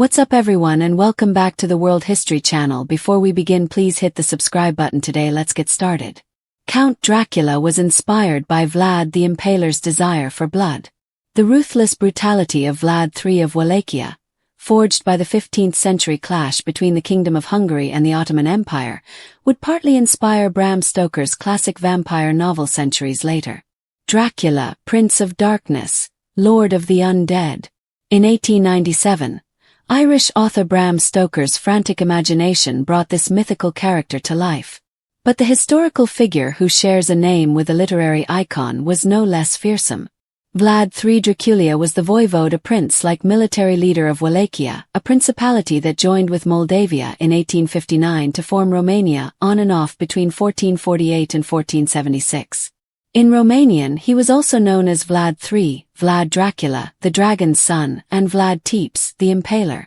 What's up everyone and welcome back to the World History Channel. Before we begin, please hit the subscribe button today. Let's get started. Count Dracula was inspired by Vlad the Impaler's desire for blood. The ruthless brutality of Vlad III of Wallachia, forged by the 15th century clash between the Kingdom of Hungary and the Ottoman Empire, would partly inspire Bram Stoker's classic vampire novel centuries later. Dracula, Prince of Darkness, Lord of the Undead. In 1897, Irish author Bram Stoker's frantic imagination brought this mythical character to life. But the historical figure who shares a name with a literary icon was no less fearsome. Vlad III Dracula was the voivode, a prince-like military leader of Wallachia, a principality that joined with Moldavia in 1859 to form Romania on and off between 1448 and 1476. In Romanian, he was also known as Vlad III, Vlad Dracula, the Dragon's Son, and Vlad Tepes, the Impaler.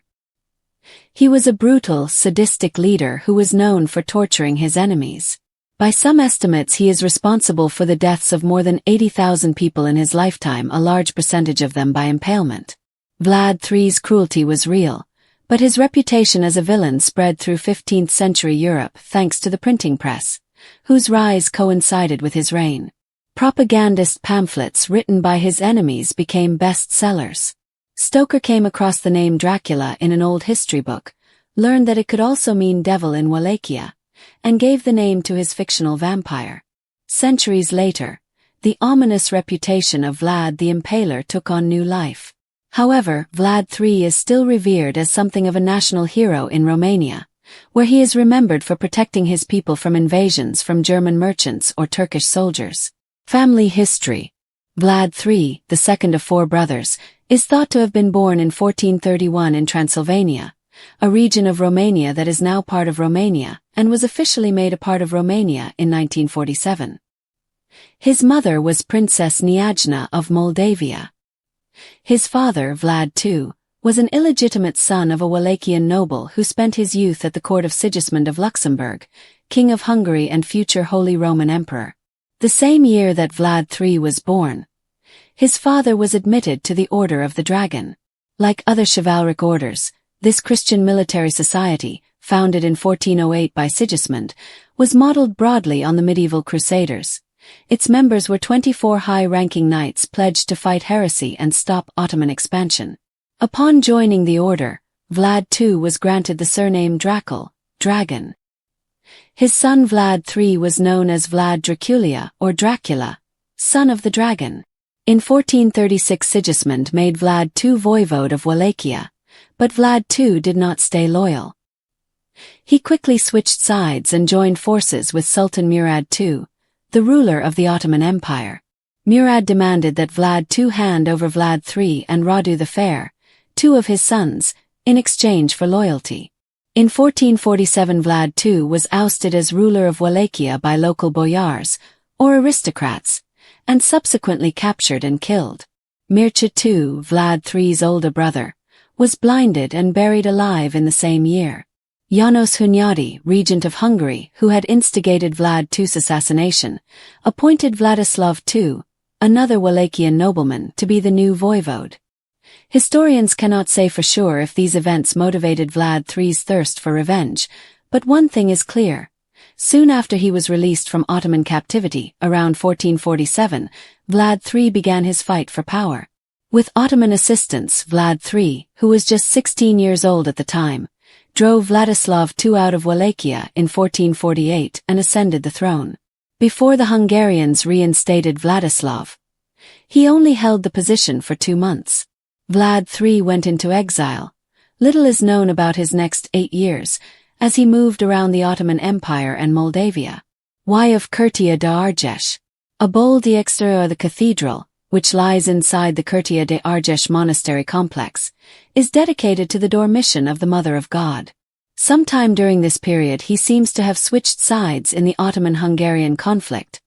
He was a brutal, sadistic leader who was known for torturing his enemies. By some estimates, he is responsible for the deaths of more than 80,000 people in his lifetime, a large percentage of them by impalement. Vlad III's cruelty was real, but his reputation as a villain spread through 15th century Europe thanks to the printing press, whose rise coincided with his reign. Propagandist pamphlets written by his enemies became bestsellers. Stoker came across the name Dracula in an old history book, learned that it could also mean devil in Wallachia, and gave the name to his fictional vampire. Centuries later, the ominous reputation of Vlad the Impaler took on new life. However, Vlad III is still revered as something of a national hero in Romania, where he is remembered for protecting his people from invasions from German merchants or Turkish soldiers. Family history. Vlad III, the second of four brothers, is thought to have been born in 1431 in Transylvania, a region of Romania that is now part of Romania, and was officially made a part of Romania in 1947. His mother was Princess Neajna of Moldavia. His father, Vlad II, was an illegitimate son of a Wallachian noble who spent his youth at the court of Sigismund of Luxembourg, King of Hungary and future Holy Roman Emperor. The same year that Vlad III was born, his father was admitted to the Order of the Dragon. Like other chivalric orders, this Christian military society, founded in 1408 by Sigismund, was modeled broadly on the medieval Crusaders. Its members were 24 high-ranking knights pledged to fight heresy and stop Ottoman expansion. Upon joining the order, Vlad II was granted the surname Dracul, dragon. His son Vlad III was known as Vlad Dracula or Dracula, son of the dragon. In 1436 Sigismund made Vlad II voivode of Wallachia, but Vlad II did not stay loyal. He quickly switched sides and joined forces with Sultan Murad II, the ruler of the Ottoman Empire. Murad demanded that Vlad II hand over Vlad III and Radu the Fair, two of his sons, in exchange for loyalty. In 1447 Vlad II was ousted as ruler of Wallachia by local boyars, or aristocrats, and subsequently captured and killed. Mircea II, Vlad III's older brother, was blinded and buried alive in the same year. János Hunyadi, regent of Hungary, who had instigated Vlad II's assassination, appointed Vladislav II, another Wallachian nobleman, to be the new voivode. Historians cannot say for sure if these events motivated Vlad III's thirst for revenge, but one thing is clear. Soon after he was released from Ottoman captivity, around 1447, Vlad III began his fight for power. With Ottoman assistance, Vlad III, who was just 16 years old at the time, drove Vladislav II out of Wallachia in 1448 and ascended the throne. Before the Hungarians reinstated Vladislav, he only held the position for 2 months. Vlad III went into exile. Little is known about his next 8 years, as he moved around the Ottoman Empire and Moldavia. Why of Curtea de Argeș? A bold exterior, the cathedral, which lies inside the Curtea de Argeș monastery complex, is dedicated to the Dormition of the Mother of God. Sometime during this period he seems to have switched sides in the Ottoman-Hungarian conflict,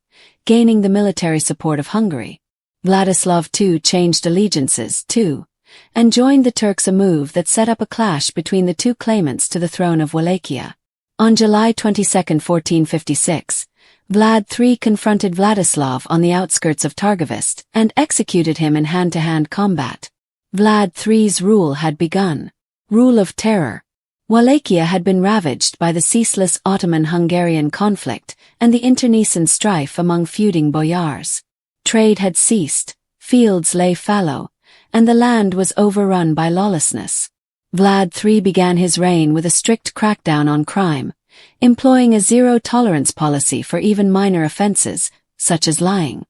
gaining the military support of Hungary. Vladislav II changed allegiances, too, and joined the Turks, a move that set up a clash between the two claimants to the throne of Wallachia. On July 22, 1456, Vlad III confronted Vladislav on the outskirts of Targovist and executed him in hand-to-hand combat. Vlad III's rule had begun. Rule of terror. Wallachia had been ravaged by the ceaseless Ottoman-Hungarian conflict and the internecine strife among feuding boyars. Trade had ceased, fields lay fallow, and the land was overrun by lawlessness. Vlad III began his reign with a strict crackdown on crime, employing a zero-tolerance policy for even minor offenses, such as lying.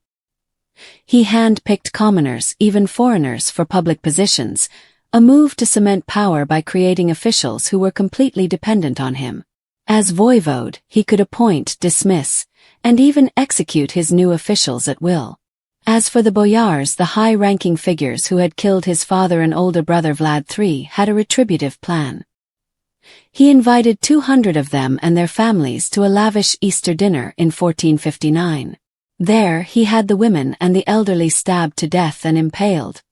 He hand-picked commoners, even foreigners, for public positions, a move to cement power by creating officials who were completely dependent on him. As voivode, he could appoint, dismiss, and even execute his new officials at will. As for the boyars, the high-ranking figures who had killed his father and older brother Vlad III had a retributive plan. He invited 200 of them and their families to a lavish Easter dinner in 1459. There he had the women and the elderly stabbed to death and impaled.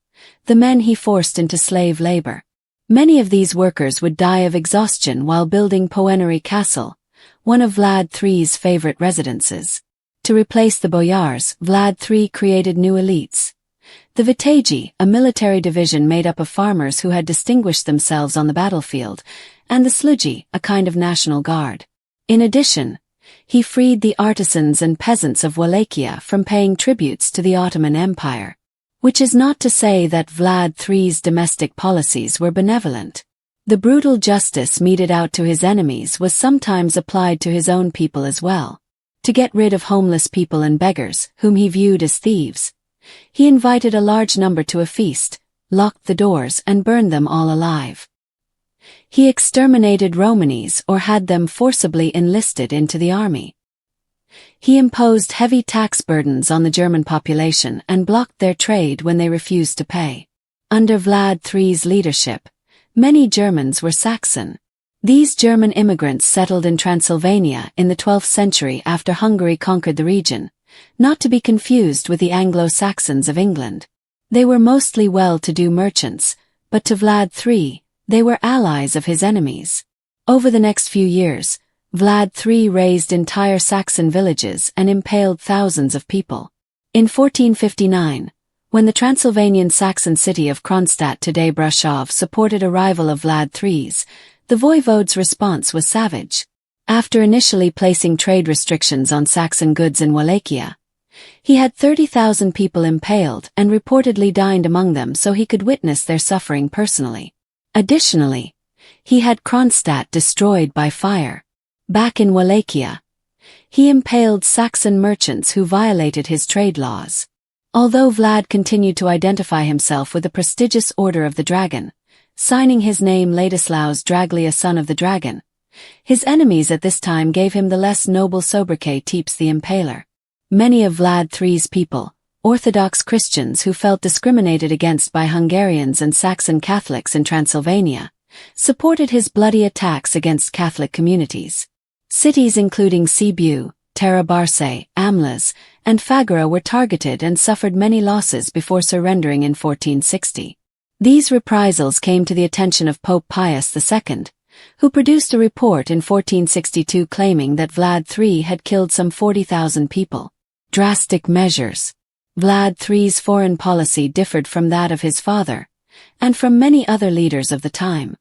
The men he forced into slave labor. Many of these workers would die of exhaustion while building Poenary Castle, one of Vlad III's favorite residences. To replace the boyars, Vlad III created new elites. The Vitaji, a military division made up of farmers who had distinguished themselves on the battlefield, and the Slugi, a kind of national guard. In addition, he freed the artisans and peasants of Wallachia from paying tributes to the Ottoman Empire. Which is not to say that Vlad III's domestic policies were benevolent. The brutal justice meted out to his enemies was sometimes applied to his own people as well. To get rid of homeless people and beggars, whom he viewed as thieves, he invited a large number to a feast, locked the doors and burned them all alive. He exterminated Romanis or had them forcibly enlisted into the army. He imposed heavy tax burdens on the German population and blocked their trade when they refused to pay. Under Vlad III's leadership, many Germans were Saxon. These German immigrants settled in Transylvania in the 12th century after Hungary conquered the region, not to be confused with the Anglo-Saxons of England. They were mostly well-to-do merchants, but to Vlad III, they were allies of his enemies. Over the next few years, Vlad III razed entire Saxon villages and impaled thousands of people. In 1459, when the Transylvanian Saxon city of Kronstadt, today Brașov, supported a rival of Vlad III's, the voivode's response was savage. After initially placing trade restrictions on Saxon goods in Wallachia, he had 30,000 people impaled and reportedly dined among them so he could witness their suffering personally. Additionally, he had Kronstadt destroyed by fire. Back in Wallachia, he impaled Saxon merchants who violated his trade laws. Although Vlad continued to identify himself with the prestigious Order of the Dragon, signing his name Ladislaus Dracula, son of the dragon, his enemies at this time gave him the less noble sobriquet Tyrant the Impaler. Many of Vlad III's people, Orthodox Christians who felt discriminated against by Hungarians and Saxon Catholics in Transylvania, supported his bloody attacks against Catholic communities. Cities including Sibiu, Tarabarse, Amlas, and Fagara were targeted and suffered many losses before surrendering in 1460. These reprisals came to the attention of Pope Pius II, who produced a report in 1462 claiming that Vlad III had killed some 40,000 people. Drastic measures. Vlad III's foreign policy differed from that of his father, and from many other leaders of the time.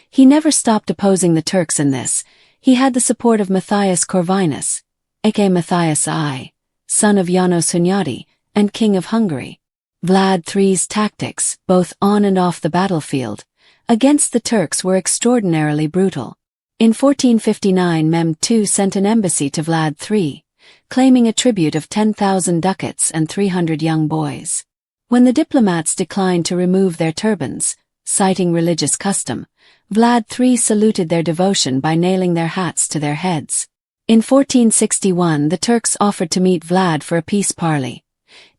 He never stopped opposing the Turks in this. He had the support of Matthias Corvinus, aka Matthias I, son of János Hunyadi, and King of Hungary. Vlad III's tactics, both on and off the battlefield, against the Turks were extraordinarily brutal. In 1459 Mehmed II sent an embassy to Vlad III, claiming a tribute of 10,000 ducats and 300 young boys. When the diplomats declined to remove their turbans, citing religious custom, Vlad III saluted their devotion by nailing their hats to their heads. In 1461 the Turks offered to meet Vlad for a peace parley.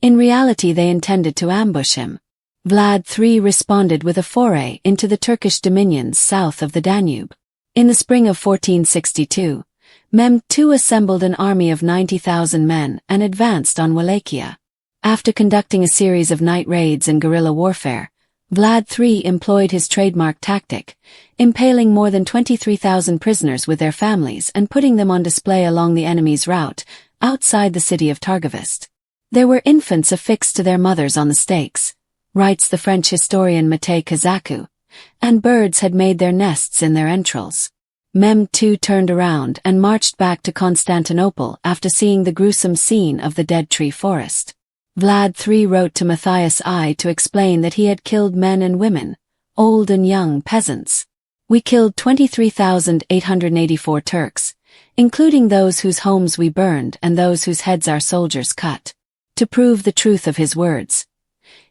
In reality they intended to ambush him. Vlad III responded with a foray into the Turkish dominions south of the Danube. In the spring of 1462, Mehmed II assembled an army of 90,000 men and advanced on Wallachia. After conducting a series of night raids and guerrilla warfare, Vlad III employed his trademark tactic, impaling more than 23,000 prisoners with their families and putting them on display along the enemy's route, outside the city of Targovist. There were infants affixed to their mothers on the stakes, writes the French historian Mattei Kazaku, and birds had made their nests in their entrails. Mem II turned around and marched back to Constantinople after seeing the gruesome scene of the dead tree forest. Vlad III wrote to Matthias I to explain that he had killed men and women, old and young peasants. We killed 23,884 Turks, including those whose homes we burned and those whose heads our soldiers cut. To prove the truth of his words,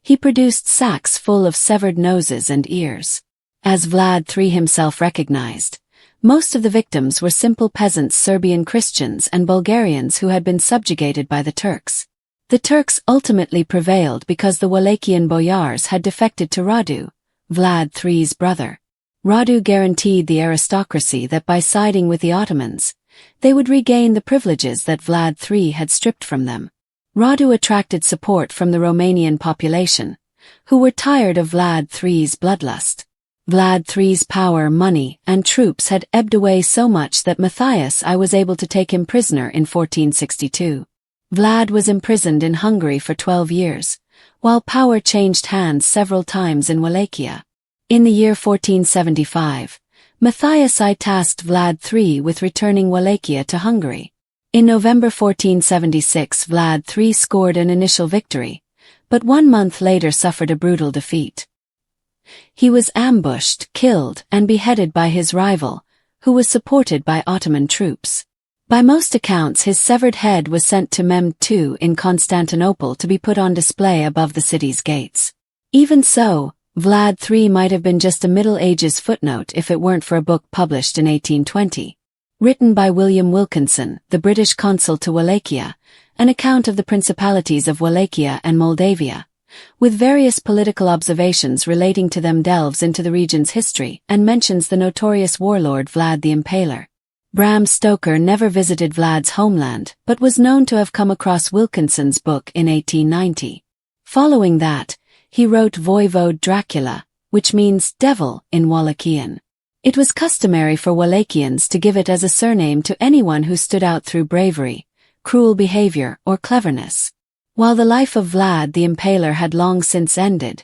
he produced sacks full of severed noses and ears. As Vlad III himself recognized, most of the victims were simple peasants, Serbian Christians and Bulgarians who had been subjugated by the Turks. The Turks ultimately prevailed because the Wallachian boyars had defected to Radu, Vlad III's brother. Radu guaranteed the aristocracy that by siding with the Ottomans, they would regain the privileges that Vlad III had stripped from them. Radu attracted support from the Romanian population, who were tired of Vlad III's bloodlust. Vlad III's power, money, and troops had ebbed away so much that Matthias I was able to take him prisoner in 1462. Vlad was imprisoned in Hungary for 12 years, while power changed hands several times in Wallachia. In the year 1475, Matthias I tasked Vlad III with returning Wallachia to Hungary. In November 1476, Vlad III scored an initial victory, but 1 month later suffered a brutal defeat. He was ambushed, killed, and beheaded by his rival, who was supported by Ottoman troops. By most accounts, his severed head was sent to Mem II in Constantinople to be put on display above the city's gates. Even so, Vlad III might have been just a Middle Ages footnote if it weren't for a book published in 1820. Written by William Wilkinson, the British consul to Wallachia, an account of the principalities of Wallachia and Moldavia, with various political observations relating to them, delves into the region's history and mentions the notorious warlord Vlad the Impaler. Bram Stoker never visited Vlad's homeland, but was known to have come across Wilkinson's book in 1890. Following that, he wrote Voivode Dracula, which means devil in Wallachian. It was customary for Wallachians to give it as a surname to anyone who stood out through bravery, cruel behavior, or cleverness. While the life of Vlad the Impaler had long since ended,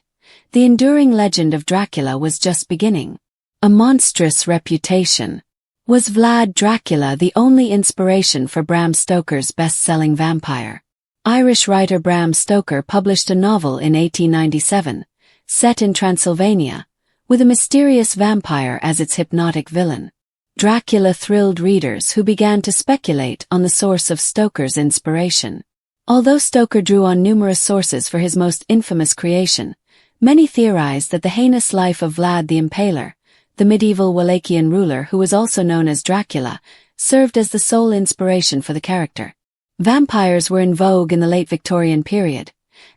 the enduring legend of Dracula was just beginning. A monstrous reputation. Was Vlad Dracula the only inspiration for Bram Stoker's best-selling vampire? Irish writer Bram Stoker published a novel in 1897, set in Transylvania, with a mysterious vampire as its hypnotic villain. Dracula thrilled readers who began to speculate on the source of Stoker's inspiration. Although Stoker drew on numerous sources for his most infamous creation, many theorized that the heinous life of Vlad the Impaler, the medieval Wallachian ruler who was also known as Dracula, served as the sole inspiration for the character. Vampires were in vogue in the late Victorian period,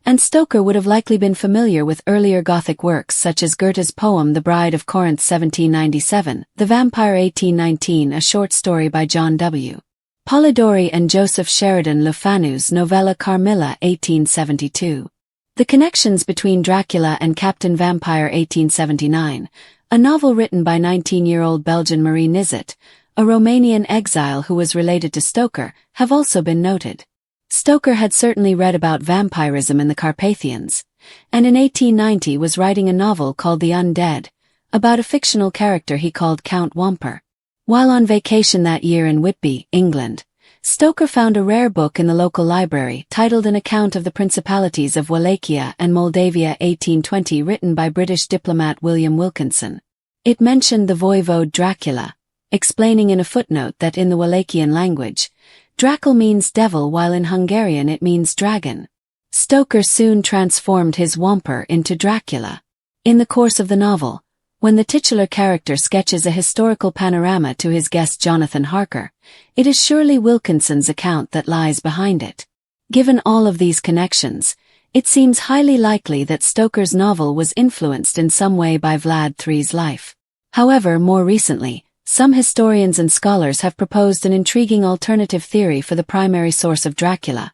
and Stoker would have likely been familiar with earlier Gothic works such as Goethe's poem The Bride of Corinth 1797, The Vampire 1819, a short story by John W. Polidori, and Joseph Sheridan Le Fanu's novella Carmilla 1872. The connections between Dracula and Captain Vampire 1879, a novel written by 19-year-old Belgian Marie Nizet, a Romanian exile who was related to Stoker, have also been noted. Stoker had certainly read about vampirism in the Carpathians, and in 1890 was writing a novel called The Undead, about a fictional character he called Count Wamper. While on vacation that year in Whitby, England, Stoker found a rare book in the local library titled An Account of the Principalities of Wallachia and Moldavia 1820, written by British diplomat William Wilkinson. It mentioned the voivode Dracula, explaining in a footnote that in the Wallachian language, Dracul means devil while in Hungarian it means dragon. Stoker soon transformed his Wamper into Dracula. In the course of the novel, when the titular character sketches a historical panorama to his guest Jonathan Harker, it is surely Wilkinson's account that lies behind it. Given all of these connections, it seems highly likely that Stoker's novel was influenced in some way by Vlad III's life. However, more recently, some historians and scholars have proposed an intriguing alternative theory for the primary source of Dracula,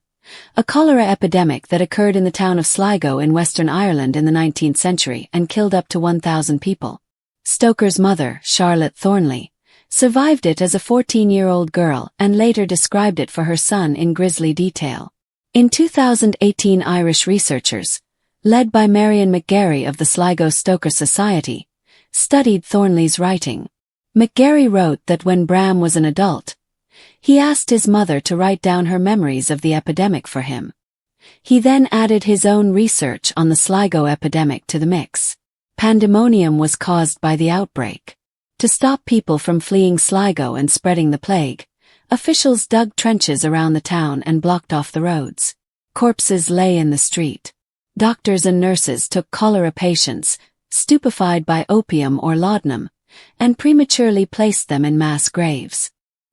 a cholera epidemic that occurred in the town of Sligo in Western Ireland in the 19th century and killed up to 1,000 people. Stoker's mother, Charlotte Thornley, survived it as a 14-year-old girl and later described it for her son in grisly detail. In 2018, Irish researchers, led by Marion McGarry of the Sligo Stoker Society, studied Thornley's writing. McGarry wrote that when Bram was an adult, he asked his mother to write down her memories of the epidemic for him. He then added his own research on the Sligo epidemic to the mix. Pandemonium was caused by the outbreak. To stop people from fleeing Sligo and spreading the plague, officials dug trenches around the town and blocked off the roads. Corpses lay in the street. Doctors and nurses took cholera patients, stupefied by opium or laudanum, and prematurely placed them in mass graves.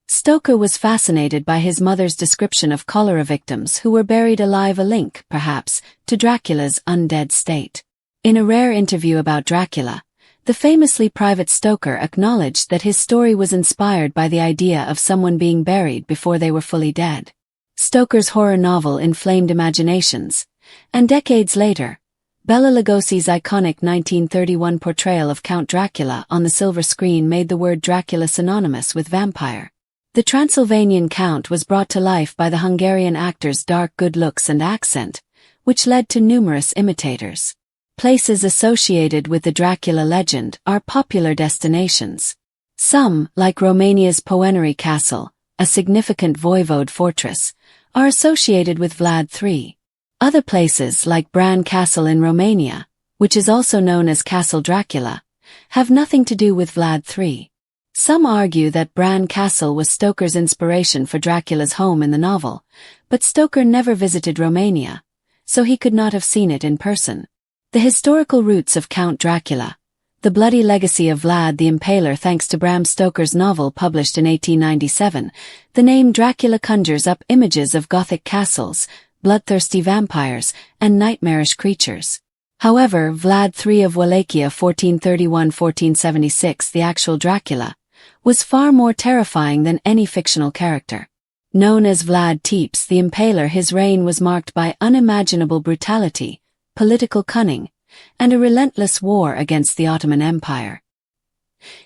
Stoker was fascinated by his mother's description of cholera victims who were buried alive, a link, perhaps, to Dracula's undead state. In a rare interview about Dracula, the famously private Stoker acknowledged that his story was inspired by the idea of someone being buried before they were fully dead. Stoker's horror novel inflamed imaginations, and decades later, Bela Lugosi's iconic 1931 portrayal of Count Dracula on the silver screen made the word Dracula synonymous with vampire. The Transylvanian Count was brought to life by the Hungarian actor's dark good looks and accent, which led to numerous imitators. Places associated with the Dracula legend are popular destinations. Some, like Romania's Poenari Castle, a significant voivode fortress, are associated with Vlad III. Other places, like Bran Castle in Romania, which is also known as Castle Dracula, have nothing to do with Vlad III. Some argue that Bran Castle was Stoker's inspiration for Dracula's home in the novel, but Stoker never visited Romania, so he could not have seen it in person. The historical roots of Count Dracula, the bloody legacy of Vlad the Impaler. Thanks to Bram Stoker's novel published in 1897, the name Dracula conjures up images of Gothic castles, bloodthirsty vampires, and nightmarish creatures. However, Vlad III of Wallachia 1431–1476, the actual Dracula, was far more terrifying than any fictional character. Known as Vlad Tepes the Impaler, his reign was marked by unimaginable brutality, political cunning, and a relentless war against the Ottoman Empire.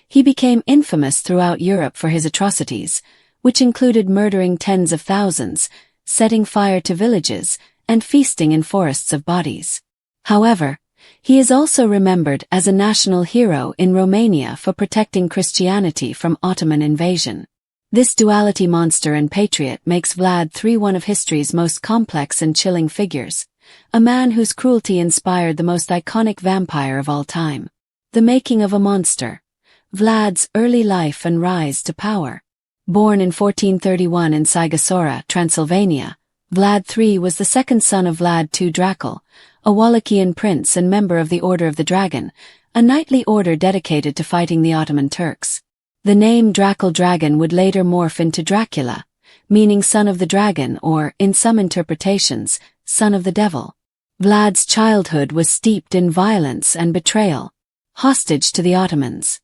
He became infamous throughout Europe for his atrocities, which included murdering tens of thousands, setting fire to villages, and feasting in forests of bodies. However, he is also remembered as a national hero in Romania for protecting Christianity from Ottoman invasion. This duality, monster and patriot, makes Vlad III one of history's most complex and chilling figures, a man whose cruelty inspired the most iconic vampire of all time. The making of a monster. Vlad's early life and rise to power. Born in 1431 in Sighisoara, Transylvania, Vlad III was the second son of Vlad II Dracul, a Wallachian prince and member of the Order of the Dragon, a knightly order dedicated to fighting the Ottoman Turks. The name Dracul dragon would later morph into Dracula, meaning son of the dragon or, in some interpretations, son of the devil. Vlad's childhood was steeped in violence and betrayal. Hostage to the Ottomans.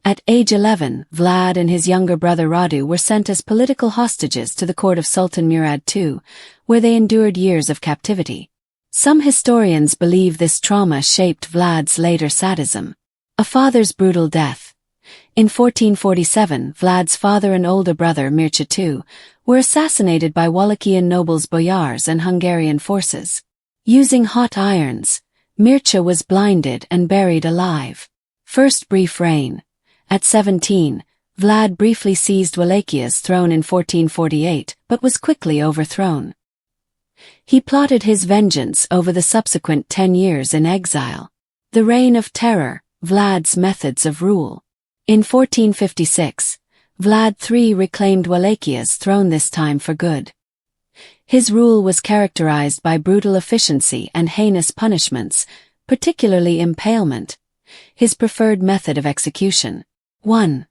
At age 11, Vlad and his younger brother Radu were sent as political hostages to the court of Sultan Murad II, where they endured years of captivity. Some historians believe this trauma shaped Vlad's later sadism. A father's brutal death. In 1447, Vlad's father and older brother Mircea II were assassinated by Wallachian nobles, boyars, and Hungarian forces. Using hot irons, Mircea was blinded and buried alive. First brief reign. At 17, Vlad briefly seized Wallachia's throne in 1448, but was quickly overthrown. He plotted his vengeance over the subsequent 10 years in exile. The Reign of Terror, Vlad's methods of rule. In 1456, Vlad III reclaimed Wallachia's throne, this time for good. His rule was characterized by brutal efficiency and heinous punishments, particularly impalement, his preferred method of execution. 1.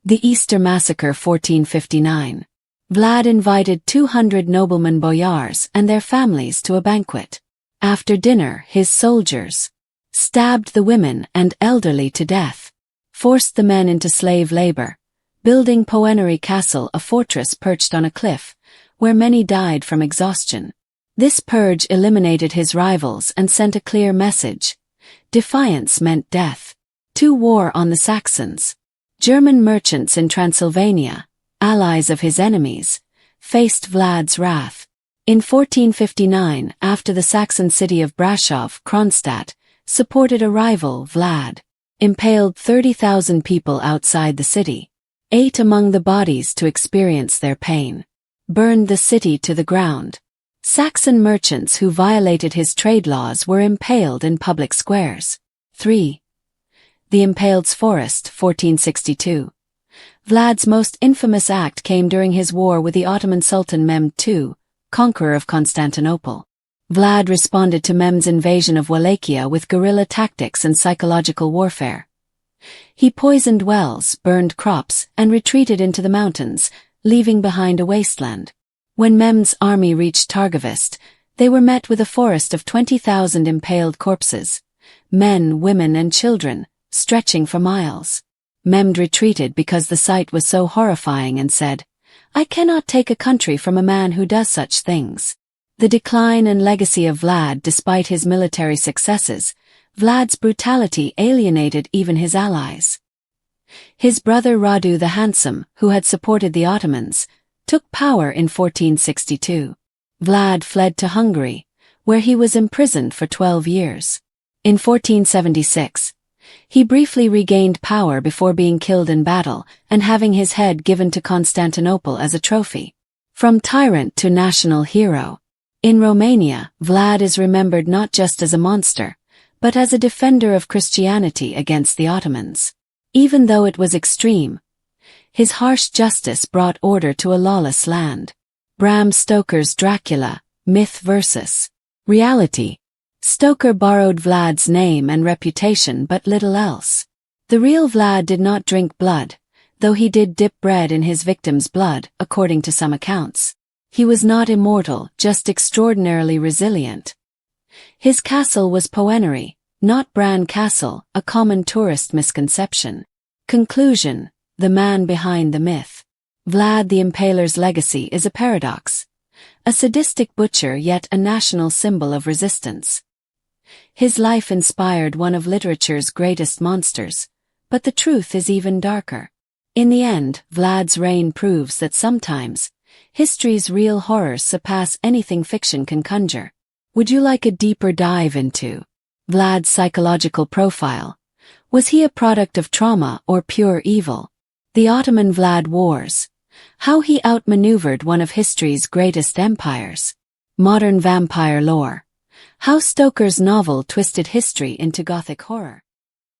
The Easter Massacre 1459. Vlad invited 200 noblemen boyars and their families to a banquet. After dinner, his soldiers stabbed the women and elderly to death, forced the men into slave labor, building Poenari Castle, a fortress perched on a cliff, where many died from exhaustion. This purge eliminated his rivals and sent a clear message. Defiance meant death. 2. War on the Saxons. German merchants in Transylvania, allies of his enemies, faced Vlad's wrath. In 1459, after the Saxon city of Brasov, Kronstadt, supported a rival, Vlad. impaled 30,000 people outside the city, ate among the bodies to experience their pain, burned the city to the ground. Saxon merchants who violated his trade laws were impaled in public squares. 3. The Impaled's Forest, 1462. Vlad's most infamous act came during his war with the Ottoman Sultan Mehmed II, conqueror of Constantinople. Vlad responded to Mehmed's invasion of Wallachia with guerrilla tactics and psychological warfare. He poisoned wells, burned crops, and retreated into the mountains, leaving behind a wasteland. When Mehmed's army reached Targovist, they were met with a forest of 20,000 impaled corpses, men, women, and children, stretching for miles. Mehmed retreated because the sight was so horrifying and said, "I cannot take a country from a man who does such things." The decline and legacy of Vlad. Despite his military successes, Vlad's brutality alienated even his allies. His brother Radu the Handsome, who had supported the Ottomans, took power in 1462. Vlad fled to Hungary, where he was imprisoned for 12 years. In 1476, he briefly regained power before being killed in battle and having his head given to Constantinople as a trophy. From tyrant to national hero. In Romania, Vlad is remembered not just as a monster, but as a defender of Christianity against the Ottomans. Even though it was extreme, his harsh justice brought order to a lawless land. Bram Stoker's Dracula, myth versus reality. Stoker borrowed Vlad's name and reputation but little else. The real Vlad did not drink blood, though he did dip bread in his victim's blood, according to some accounts. He was not immortal, just extraordinarily resilient. His castle was Poenary, not Bran Castle, a common tourist misconception. Conclusion: the man behind the myth. Vlad the Impaler's legacy is a paradox. A sadistic butcher, yet a national symbol of resistance. His life inspired one of literature's greatest monsters, but the truth is even darker. In the end, Vlad's reign proves that sometimes, history's real horrors surpass anything fiction can conjure. Would you like a deeper dive into Vlad's psychological profile? Was he a product of trauma or pure evil? The Ottoman-Vlad Wars. How he outmaneuvered one of history's greatest empires. Modern vampire lore. How Stoker's novel twisted history into Gothic horror.